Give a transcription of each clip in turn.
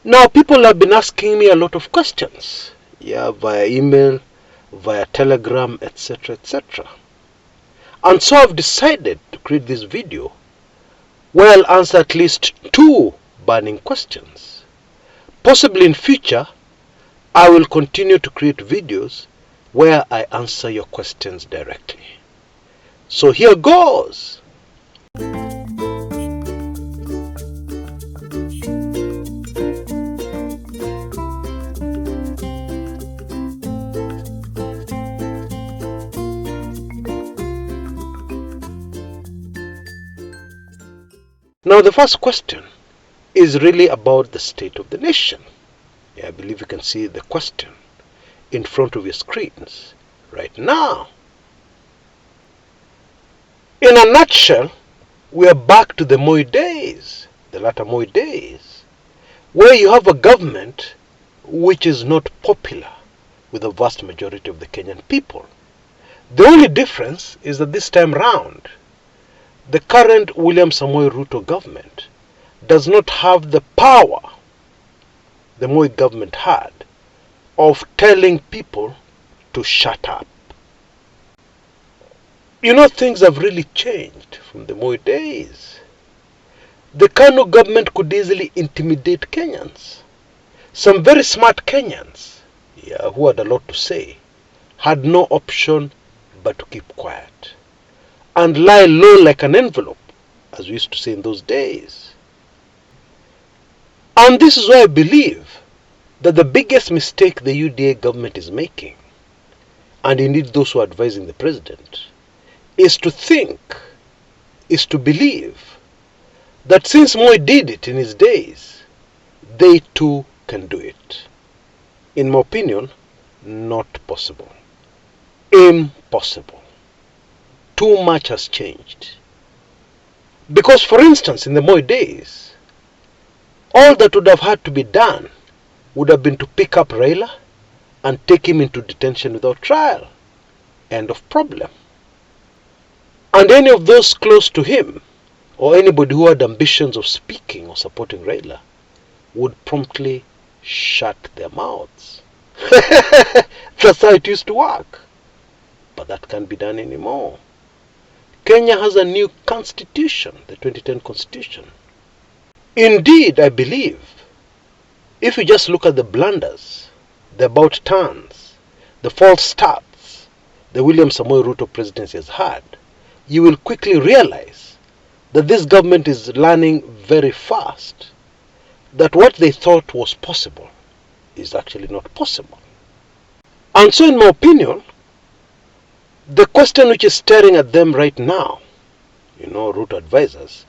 Now, people have been asking me a lot of questions, via email, via telegram, etc., etc. And so I've decided to create this video where I'll answer at least 2 burning questions. Possibly in future, I will continue to create videos where I answer your questions directly. So here goes. Now, the first question is really about the state of the nation. I believe you can see the question in front of your screens right now. In a nutshell, we are back to the Moi days, the latter Moi days, where you have a government which is not popular with the vast majority of the Kenyan people. The only difference is that this time round, the current William Samoei Ruto government does not have the power the Moi government had of telling people to shut up. You know, things have really changed from the Moi days. The Kanu government could easily intimidate Kenyans. Some very smart Kenyans, who had a lot to say, had no option but to keep quiet and lie low like an envelope, as we used to say in those days. And this is why I believe that the biggest mistake the UDA government is making, and indeed those who are advising the president, is to think, is to believe that since Moi did it in his days, they too can do it. In my opinion, not possible. Impossible. Too much has changed. Because, for instance, in the Moi days, all that would have had to be done would have been to pick up Raila and take him into detention without trial. End of problem. And any of those close to him, or anybody who had ambitions of speaking or supporting Raila, would promptly shut their mouths. That's how it used to work. But that can't be done anymore. Kenya has a new constitution, the 2010 constitution. Indeed, I believe, if you just look at the blunders, the about turns, the false starts the William Samoei Ruto presidency has had, you will quickly realize that this government is learning very fast that what they thought was possible is actually not possible. And so, in my opinion, the question which is staring at them right now, Ruto advisors,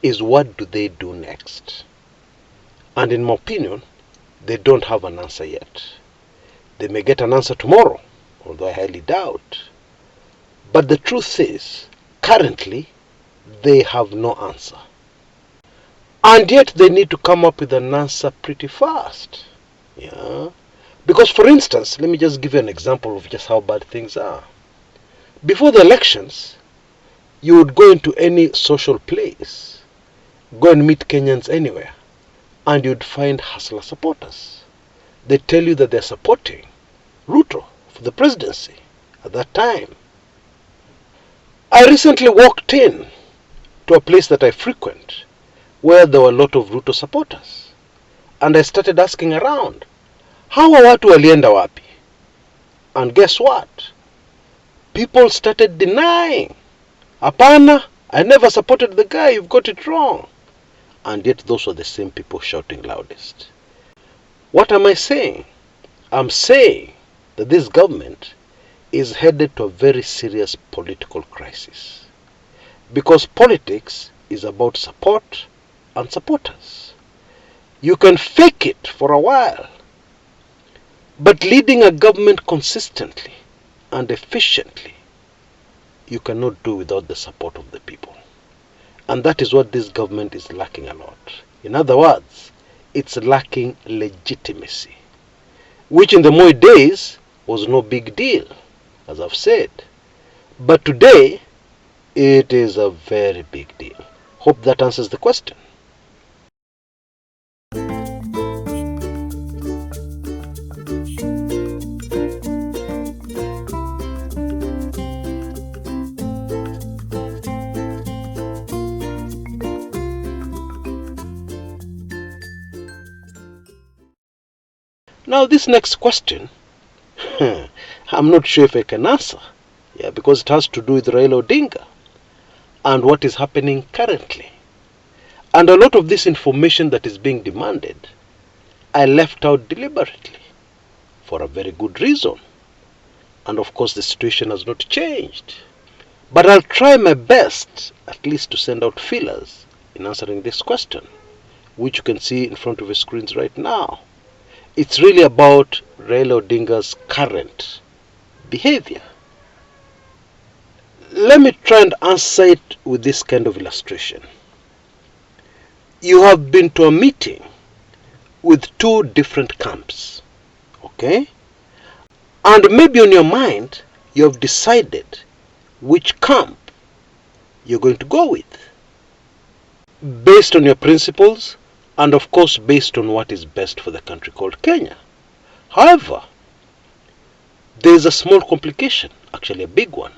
is what do they do next? And in my opinion, they don't have an answer yet. They may get an answer tomorrow, although I highly doubt. But the truth is, currently, they have no answer. And yet they need to come up with an answer pretty fast. Because, for instance, let me just give you an example of just how bad things are. Before the elections, you would go into any social place, go and meet Kenyans anywhere, and you'd find hustler supporters. They tell you that they're supporting Ruto for the presidency at that time. I recently walked in to a place that I frequent where there were a lot of Ruto supporters. And I started asking around, hawa watu walienda wapi? And guess what? People started denying. Hapana, I never supported the guy, you've got it wrong. And yet those were the same people shouting loudest. What am I saying? I'm saying that this government is headed to a very serious political crisis. Because politics is about support and supporters. You can fake it for a while, but leading a government consistently and efficiently, you cannot do without the support of the people. And that is what this government is lacking a lot. In other words, it's lacking legitimacy, which in the Moi days was no big deal, as I've said. But today, it is a very big deal. Hope that answers the question. Now this next question, I'm not sure if I can answer, because it has to do with Raila Odinga and what is happening currently. And a lot of this information that is being demanded, I left out deliberately for a very good reason. And of course the situation has not changed. But I'll try my best at least to send out feelers in answering this question, which you can see in front of your screens right now. It's really about Raila Odinga's current behavior. Let me try and answer it with this kind of illustration. You have been to a meeting with two different camps, okay? And maybe on your mind, you have decided which camp you're going to go with, based on your principles and of course based on what is best for the country called Kenya. However, there is a small complication, actually a big one.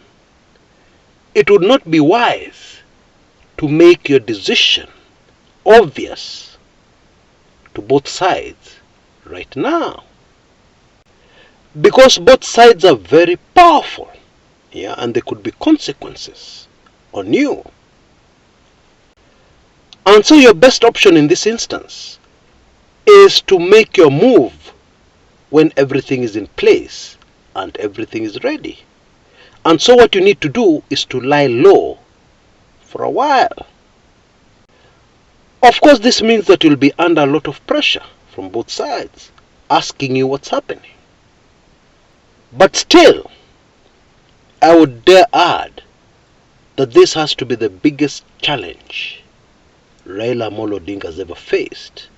It would not be wise to make your decision obvious to both sides right now, because both sides are very powerful, and there could be consequences on you. And so your best option in this instance is to make your move when everything is in place and everything is ready. And so what you need to do is to lie low for a while. Of course, this means that you'll be under a lot of pressure from both sides, asking you what's happening. But still, I would dare add that this has to be the biggest challenge Raila Odinga has ever faced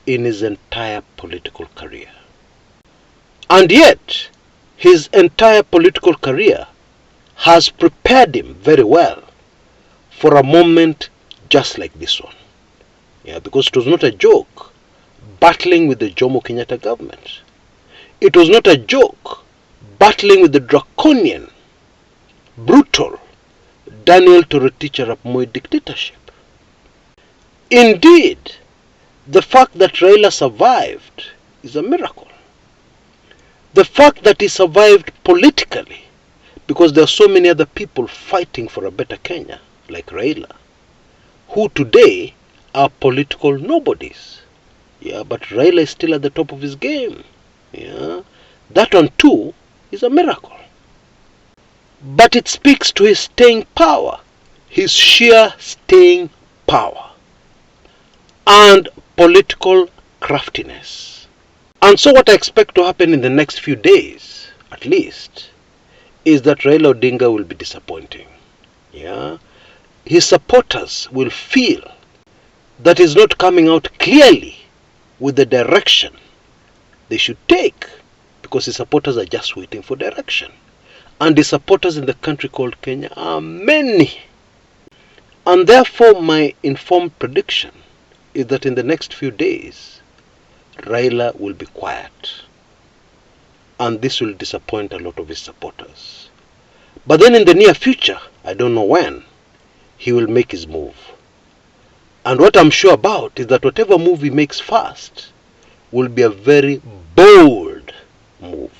in his entire political career. And yet, his entire political career has prepared him very well for a moment just like this one. Because it was not a joke battling with the Jomo Kenyatta government. It was not a joke battling with the draconian, brutal Daniel Toroitich arap Moi dictatorship. Indeed, the fact that Raila survived is a miracle. The fact that he survived politically, because there are so many other people fighting for a better Kenya, like Raila, who today are political nobodies. But Raila is still at the top of his game. That one too is a miracle. But it speaks to his staying power, his sheer staying power, and political craftiness. And so what I expect to happen in the next few days, at least, is that Raila Odinga will be disappointing. His supporters will feel that he's not coming out clearly with the direction they should take, because his supporters are just waiting for direction. And the supporters in the country called Kenya are many. And therefore my informed prediction is that in the next few days, Raila will be quiet. And this will disappoint a lot of his supporters. But then in the near future, I don't know when, he will make his move. And what I'm sure about is that whatever move he makes first will be a very bold move,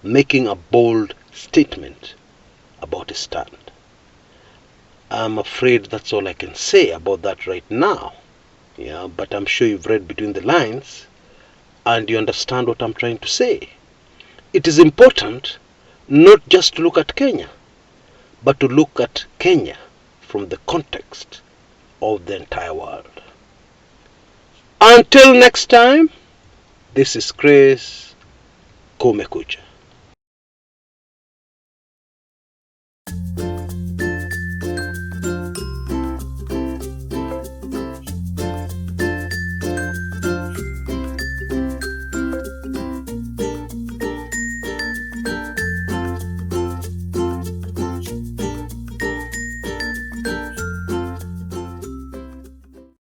making a bold statement about his stand. I'm afraid that's all I can say about that right now. But I'm sure you've read between the lines and you understand what I'm trying to say. It is important not just to look at Kenya, but to look at Kenya from the context of the entire world. Until next time, this is Chris Kumekucha.